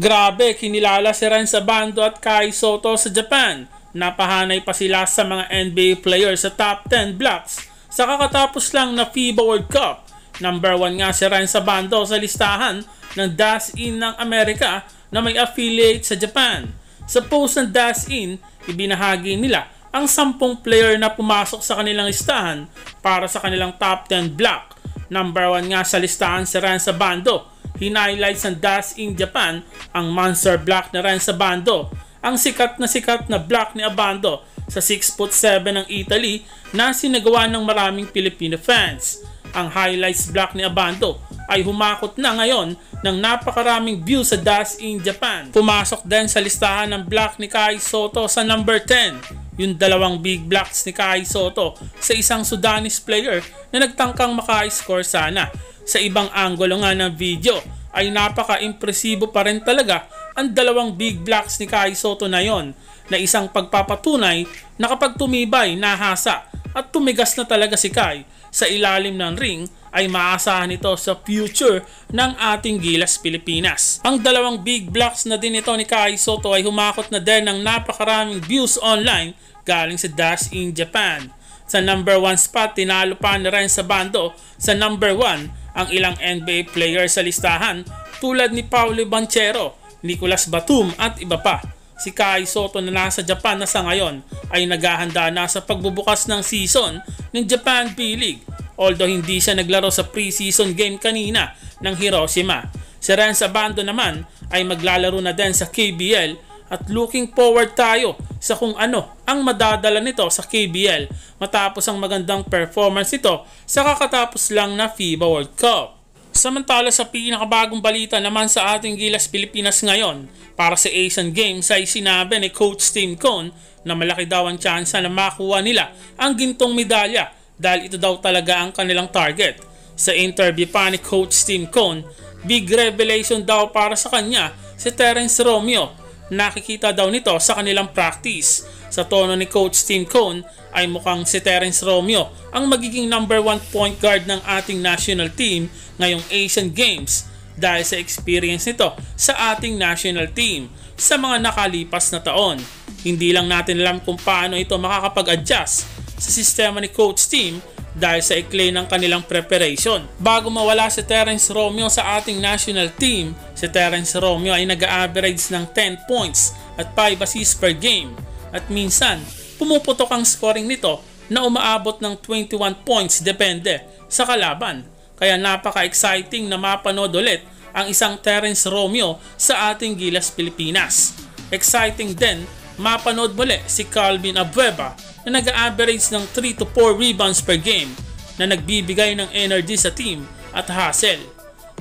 Grabe, kinilala si Renz Abando at Kai Sotto sa Japan. Napahanay pa sila sa mga NBA players sa top 10 blocks sa kakatapos lang na FIBA World Cup. Number 1 nga si Renz Abando sa listahan ng Dash In ng Amerika na may affiliate sa Japan. Sa post ng Dash In, ibinahagi nila ang 10 player na pumasok sa kanilang listahan para sa kanilang top 10 block. Number 1 nga sa listahan si Renz Abando. Hinighlights ng Dash In Japan ang monster block ni Renz Abando, ang sikat na block ni Abando sa 6'7" ng Italy na sinagawa ng maraming Filipino fans. Ang highlights block ni Abando ay humakot na ngayon ng napakaraming views sa Dash In Japan. Pumasok din sa listahan ng block ni Kai Sotto sa number 10, yung dalawang big blocks ni Kai Sotto sa isang Sudanese player na nagtangkang maka-score sana. Sa ibang anggulo nga ng video ay napaka-impresibo pa rin talaga ang dalawang big blocks ni Kai Sotto na yon, na isang pagpapatunay na kapag tumibay, nahasa at tumigas na talaga si Kai sa ilalim ng ring ay maasahan ito sa future ng ating Gilas Pilipinas. Ang dalawang big blocks na din ito ni Kai Sotto ay humakot na din ng napakaraming views online galing sa Dash In Japan. Sa number 1 spot, tinalo pa ni Renz Abando sa number 1 ang ilang NBA player sa listahan tulad ni Paulo Banchero, Nicolas Batum at iba pa. Si Kai Sotto na nasa Japan na sa ngayon ay naghahanda na sa pagbubukas ng season ng Japan B-League, although hindi siya naglaro sa preseason game kanina ng Hiroshima. Si Renz Abando naman ay maglalaro na din sa KBL at looking forward tayo sa kung ano ang madadala nito sa KBL matapos ang magandang performance nito sa kakatapos lang na FIBA World Cup. Samantala sa pinakabagong balita naman sa ating Gilas Pilipinas ngayon, para sa Asian Games ay sinabi ni Coach Tim Cone na malaki daw ang tsansa na makuha nila ang gintong medalya dahil ito daw talaga ang kanilang target. Sa interview pa ni Coach Tim Cone, big revelation daw para sa kanya si Terence Romeo. Nakikita daw nito sa kanilang practice. Sa tono ni Coach Tim Cone ay mukhang si Terence Romeo ang magiging number 1 point guard ng ating national team ngayong Asian Games dahil sa experience nito sa ating national team sa mga nakalipas na taon. Hindi lang natin alam kung paano ito makakapag-adjust sa sistema ni Coach Tim dahil sa ikli ng kanilang preparation. Bago mawala si Terence Romeo sa ating national team, si Terence Romeo ay nag-average ng 10 points at 5 assists per game. At minsan, pumuputok ang scoring nito na umaabot ng 21 points depende sa kalaban. Kaya napaka-exciting na mapanood ulit ang isang Terence Romeo sa ating Gilas Pilipinas. Exciting din mapanood muli si Calvin Abueva na nag-average ng 3 to 4 rebounds per game na nagbibigay ng energy sa team at hustle.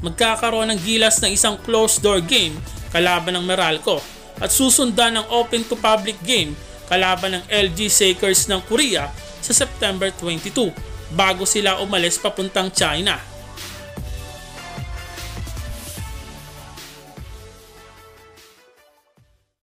Magkakaroon ng Gilas ng isang closed door game kalaban ng Meralco at susundan ng open to public game kalaban ng LG Sakers ng Korea sa September 22 bago sila umalis papuntang China.